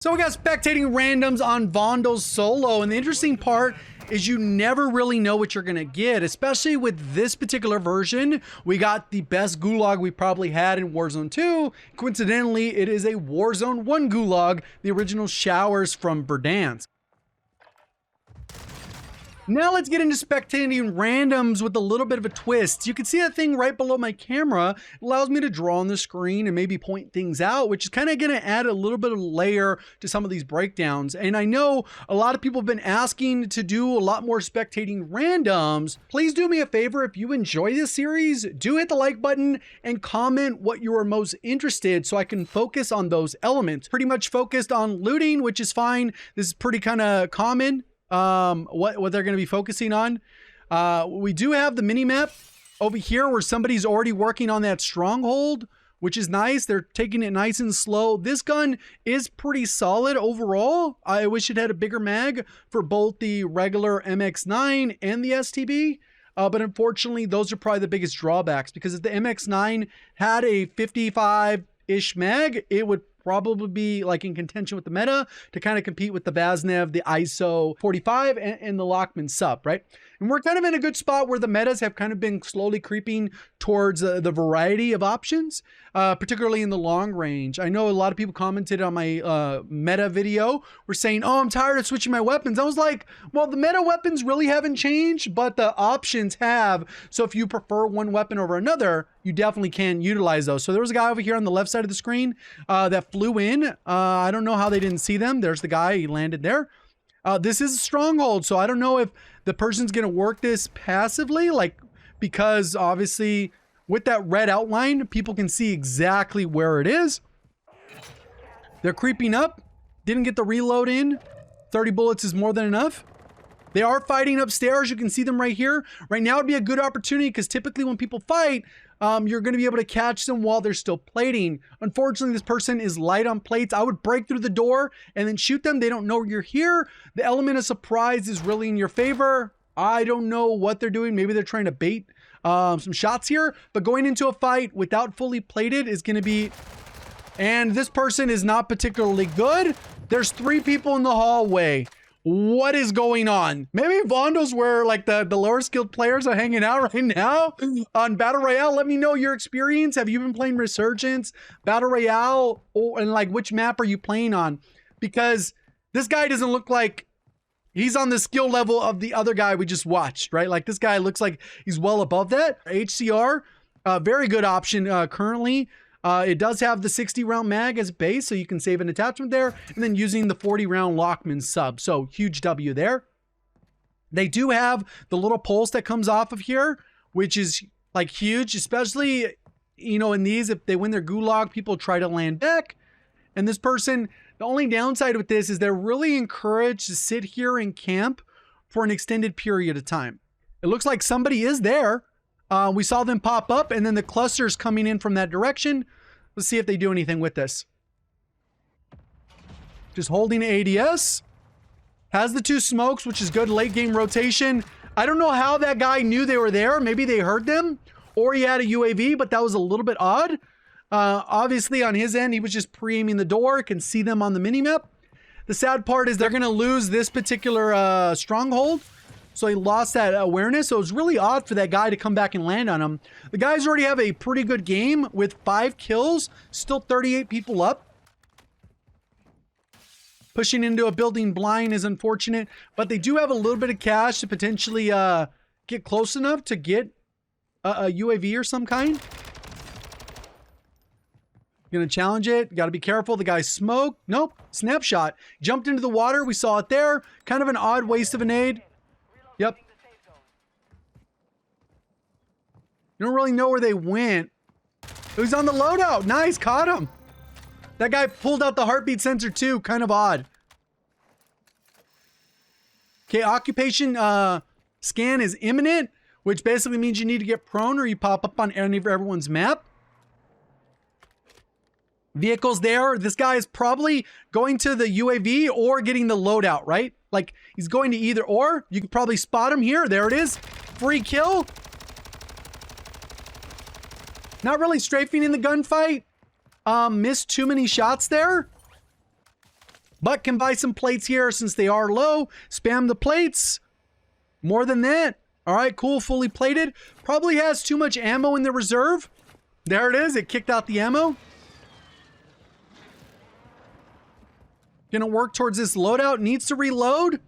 So we got spectating randoms on Vondel's solo, and the interesting part is you never really know what you're gonna get, especially with this particular version. We got the best gulag we probably had in Warzone 2. Coincidentally, it is a Warzone 1 gulag, the original showers from Verdansk. Now let's get into spectating randoms with a little bit of a twist. You can see that thing right below my camera. It allows me to draw on the screen and maybe point things out, which is kind of going to add a little bit of layer to some of these breakdowns. And I know a lot of people have been asking to do a lot more spectating randoms. Please do me a favor. If you enjoy this series, do hit the like button and comment what you are most interested so I can focus on those elements. Pretty much focused on looting, which is fine. This is pretty kind of common. What they're going to be focusing on. We do have the mini map over here where somebody's already working on that stronghold, which is nice. They're taking it nice and slow. This gun is pretty solid overall. I wish it had a bigger mag for both the regular MX9 and the STB. But unfortunately, those are probably the biggest drawbacks, because if the MX9 had a 55-ish mag, it would probably be like in contention with the meta to kind of compete with the Vaznev, the ISO 45, and the Lockman sub, right? And we're kind of in a good spot where the metas have kind of been slowly creeping towards the variety of options, particularly in the long range. I know a lot of people commented on my meta video, were saying, oh, I'm tired of switching my weapons. I was like, well, the meta weapons really haven't changed, but the options have. So if you prefer one weapon over another, you definitely can utilize those. So there was a guy over here on the left side of the screen that flew in. I don't know how they didn't see them. There's the guy, he landed there. This is a stronghold, so I don't know if the person's gonna work this passively, like, because obviously with that red outline, people can see exactly where it is. They're creeping up, didn't get the reload in. 30 bullets is more than enough. They are fighting upstairs. You can see them right here. Right now would be a good opportunity, because typically when people fight, you're going to be able to catch them while they're still plating. Unfortunately, this person is light on plates. I would break through the door and then shoot them. They don't know you're here. The element of surprise is really in your favor. I don't know what they're doing. Maybe they're trying to bait some shots here, but going into a fight without fully plated is going to be... And this person is not particularly good. There's 3 people in the hallway. What is going on? Maybe Vondel's where like the lower skilled players are hanging out right now on Battle Royale. Let me know your experience. Have you been playing Resurgence, Battle Royale, and like which map are you playing on? Because this guy doesn't look like he's on the skill level of the other guy we just watched, right? Like this guy looks like he's well above that. HCR, very good option currently. It does have the 60 round mag as base, so you can save an attachment there, and then using the 40 round Lockman sub. So huge W there. They do have the little pulse that comes off of here, which is like huge, especially, you know, in these, if they win their gulag, people try to land back. And this person, the only downside with this is they're really encouraged to sit here and camp for an extended period of time. It looks like somebody is there. We saw them pop up, and then the clusters coming in from that direction. Let's see if they do anything with this. Just holding ADS. Has the 2 smokes, which is good late game rotation. I don't know how that guy knew they were there. Maybe they heard them, or he had a UAV, but that was a little bit odd. Obviously on his end, he was just pre-aiming the door. Can see them on the minimap. The sad part is they're going to lose this particular stronghold. So he lost that awareness. So it's really odd for that guy to come back and land on him. The guys already have a pretty good game with 5 kills. Still 38 people up. Pushing into a building blind is unfortunate. But they do have a little bit of cash to potentially get close enough to get a UAV or some kind. Gonna challenge it. Got to be careful. The guy smoked. Nope. Snapshot. Jumped into the water. We saw it there. Kind of an odd waste of a nade. Yep. You don't really know where they went. It was on the loadout. Nice, caught him. That guy pulled out the heartbeat sensor too. Kind of odd. Okay, occupation scan is imminent, which basically means you need to get prone or you pop up on any of everyone's map. Vehicles there. This guy is probably going to the UAV or getting the loadout, right? Like, he's going to either or. You can probably spot him here. There it is. Free kill. Not really strafing in the gunfight. Missed too many shots there. but can buy some plates here since they are low. Spam the plates. More than that. All right, cool, fully plated. Probably has too much ammo in the reserve. There it is, it kicked out the ammo. Gonna work towards this loadout, needs to reload.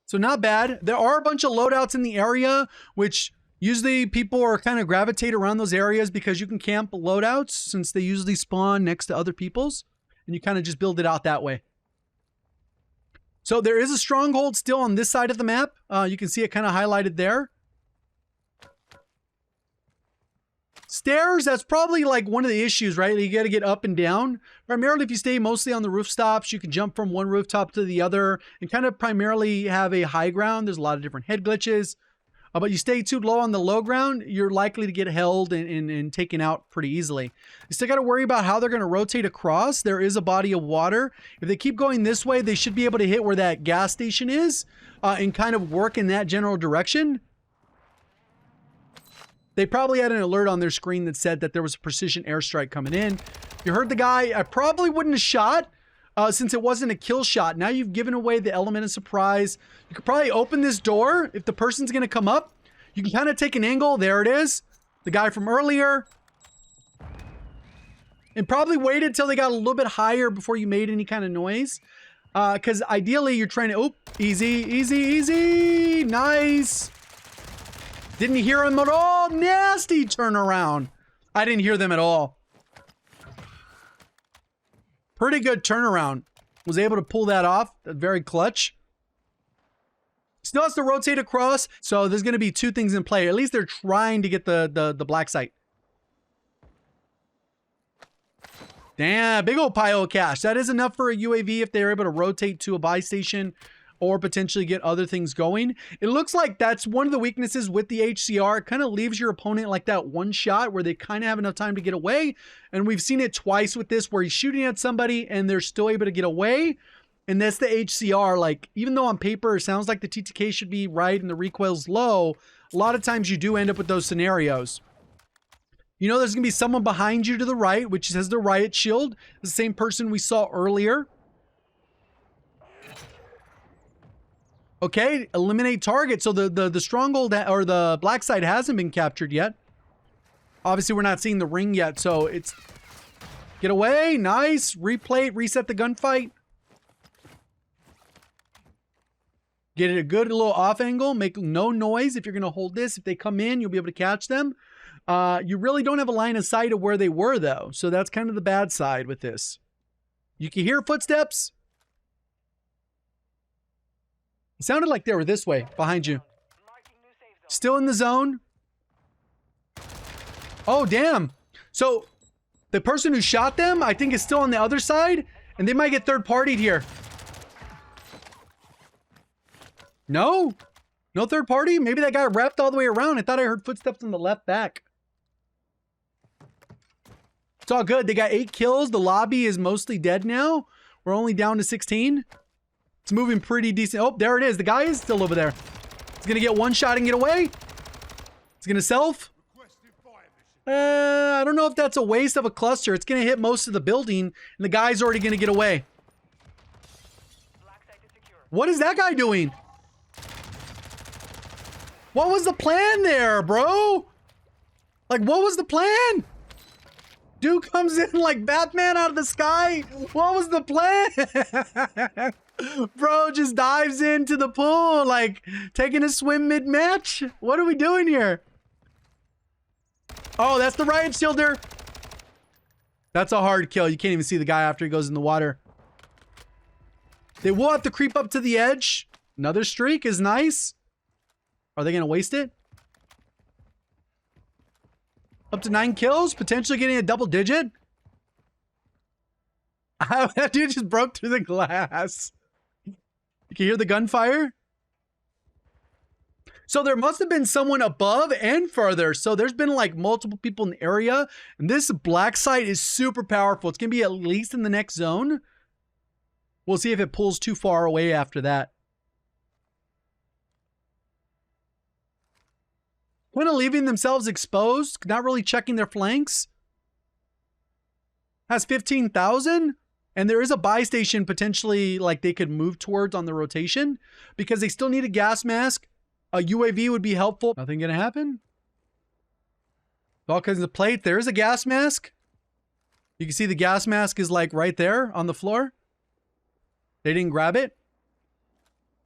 So not bad. There are a bunch of loadouts in the area, which usually people are kind of gravitate around those areas because you can camp loadouts since they usually spawn next to other people's, and you kind of just build it out that way. So there is a stronghold still on this side of the map. You can see it kind of highlighted there. Stairs, that's probably like one of the issues, right? You got to get up and down. Primarily, if you stay mostly on the rooftops, you can jump from one rooftop to the other and kind of primarily have a high ground. There's a lot of different head glitches. But you stay too low on the low ground, you're likely to get held and taken out pretty easily. You still got to worry about how they're going to rotate across. There is a body of water. If they keep going this way, they should be able to hit where that gas station is and kind of work in that general direction. They probably had an alert on their screen that said that there was a precision airstrike coming in. You heard the guy. I probably wouldn't have shot since it wasn't a kill shot. Now you've given away the element of surprise. You could probably open this door if the person's going to come up. You can kind of take an angle. There it is. The guy from earlier. And probably waited till they got a little bit higher before you made any kind of noise. Because ideally you're trying to... Oh, easy, easy, easy. Nice. Didn't hear him at all. Nasty turnaround. I didn't hear them at all. Pretty good turnaround. Was able to pull that off. Very clutch. Still has to rotate across. So there's going to be two things in play. At least they're trying to get the black site. Damn, big old pile of cash. That is enough for a UAV if they're able to rotate to a buy station or potentially get other things going. It looks like that's one of the weaknesses with the HCR. It kind of leaves your opponent like that one shot where they kind of have enough time to get away. And we've seen it twice with this where he's shooting at somebody and they're still able to get away. And that's the HCR. Like, even though on paper it sounds like the TTK should be right and the recoil's low, a lot of times you do end up with those scenarios. You know there's going to be someone behind you to the right, which has the riot shield. The same person we saw earlier. Okay, eliminate target. So the stronghold or the black site hasn't been captured yet. Obviously, we're not seeing the ring yet, so it's... Get away. Nice. Replay it. Reset the gunfight. Get it a good little off angle. Make no noise if you're going to hold this. If they come in, you'll be able to catch them. You really don't have a line of sight of where they were, though. So that's kind of the bad side with this. You can hear footsteps. It sounded like they were this way, behind you. Still in the zone. Oh, damn. So the person who shot them, I think, is still on the other side. And they might get third-partied here. No? No third party? Maybe that guy repped all the way around. I thought I heard footsteps on the left back. It's all good. They got 8 kills. The lobby is mostly dead now. We're only down to 16. It's moving pretty decent. Oh, there it is. The guy is still over there. He's going to get one shot and get away. He's going to self. I don't know if that's a waste of a cluster. It's going to hit most of the building, and the guy's already going to get away. What is that guy doing? What was the plan there, bro? Like, what was the plan? Dude comes in like Batman out of the sky. What was the plan? Bro just dives into the pool like taking a swim mid-match. What are we doing here? Oh, that's the riot shielder. That's a hard kill. You can't even see the guy after he goes in the water. They will have to creep up to the edge. Another streak is nice. Are they going to waste it? Up to 9 kills, potentially getting a double digit. That dude just broke through the glass. You can hear the gunfire. So there must have been someone above and further. So there's been like multiple people in the area. And this black site is super powerful. It's going to be at least in the next zone. We'll see if it pulls too far away after that. Kind of leaving themselves exposed, not really checking their flanks. Has 15,000. And there is a buy station potentially like they could move towards on the rotation because they still need a gas mask. A UAV would be helpful. Nothing gonna happen. All kinds of plate. There is a gas mask. You can see the gas mask is like right there on the floor. They didn't grab it.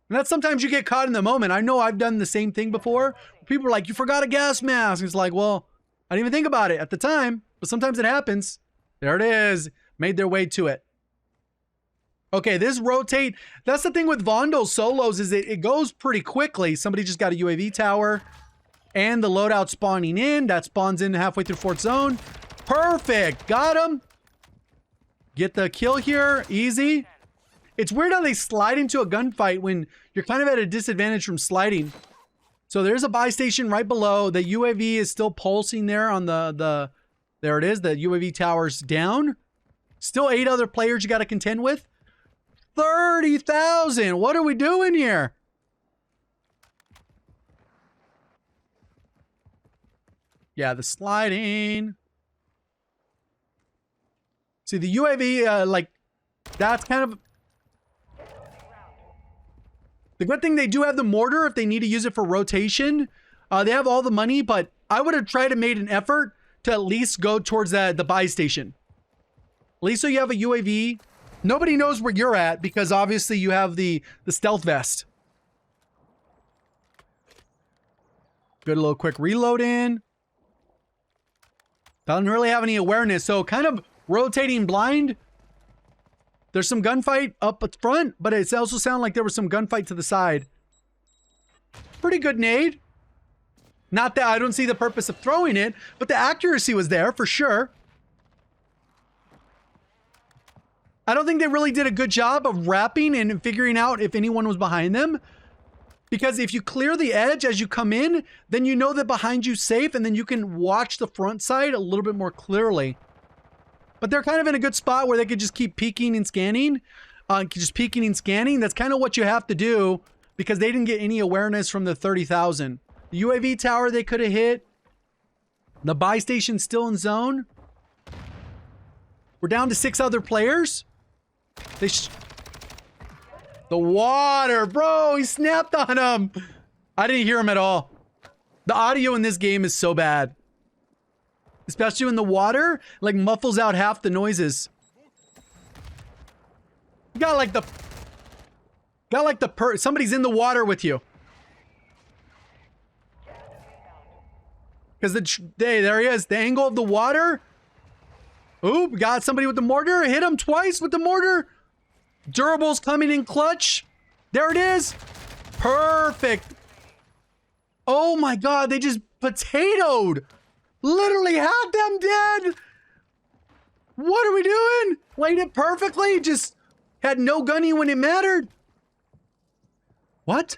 And that's sometimes you get caught in the moment. I know I've done the same thing before. People are like, you forgot a gas mask. It's like, well, I didn't even think about it at the time, but sometimes it happens. There it is. Made their way to it. Okay, this rotate. That's the thing with Vondel solos is it goes pretty quickly. Somebody just got a UAV tower and the loadout spawning in. That spawns in halfway through Fort Zone. Perfect. Got him. Get the kill here. Easy. It's weird how they slide into a gunfight when you're kind of at a disadvantage from sliding. So there's a buy station right below. The UAV is still pulsing there on the there it is. The UAV tower's down. Still 8 other players you got to contend with. 30,000. What are we doing here? Yeah, the sliding. See, the UAV, like, that's kind of... The good thing they do have the mortar if they need to use it for rotation. They have all the money, but I would have tried to made an effort to at least go towards the buy station. At least so you have a UAV. Nobody knows where you're at because obviously you have the stealth vest. Good little quick reload in. Doesn't really have any awareness, so kind of rotating blind. There's some gunfight up at front, but it also sounded like there was some gunfight to the side. Pretty good nade. Not that I don't see the purpose of throwing it, but the accuracy was there for sure. I don't think they really did a good job of wrapping and figuring out if anyone was behind them. Because if you clear the edge as you come in, then you know that behind you's safe and then you can watch the front side a little bit more clearly. But they're kind of in a good spot where they could just keep peeking and scanning. Just peeking and scanning. That's kind of what you have to do because they didn't get any awareness from the 30,000. The UAV tower they could have hit. The buy station's still in zone. We're down to 6 other players. The water, bro, he snapped on him. I didn't hear him at all. The audio in this game is so bad. Especially in the water, like muffles out half the noises. You got like the somebody's in the water with you. Because there he is, the angle of the water. Oop, got somebody with the mortar. Hit him twice with the mortar. Durable's coming in clutch. There it is. Perfect. Oh my god, they just potatoed. Literally had them dead. What are we doing? Played it perfectly. Just had no gunny when it mattered. What?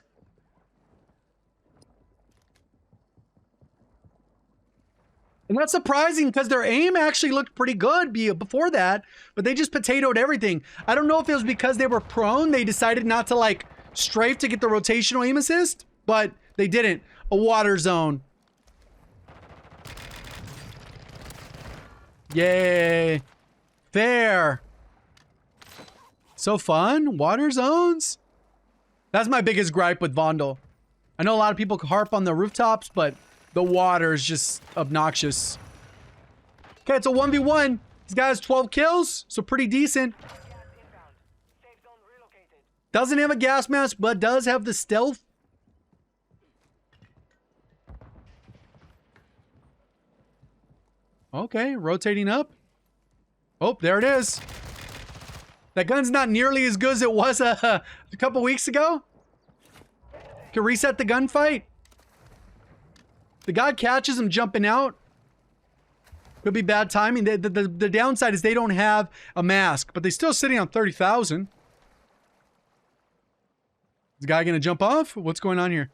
And that's surprising because their aim actually looked pretty good before that, but they just potatoed everything. I don't know if it was because they were prone, they decided not to like strafe to get the rotational aim assist, but they didn't. A water zone. Yay. Fair. So fun. Water zones. That's my biggest gripe with Vondel. I know a lot of people harp on the rooftops, but the water is just obnoxious. Okay, it's a 1v1. This guy has 12 kills, so pretty decent. Doesn't have a gas mask, but does have the stealth. Okay, rotating up. Oh, there it is. That gun's not nearly as good as it was a couple weeks ago. Can reset the gunfight. The guy catches him jumping out. Could be bad timing. The downside is they don't have a mask, but they're still sitting on 30,000. Is the guy gonna jump off? What's going on here?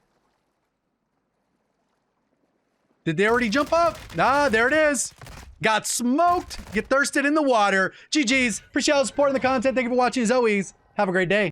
Did they already jump up? Ah, there it is. Got smoked. Get thirsted in the water. GG's. Appreciate all the support and the content. Thank you for watching as always. Have a great day.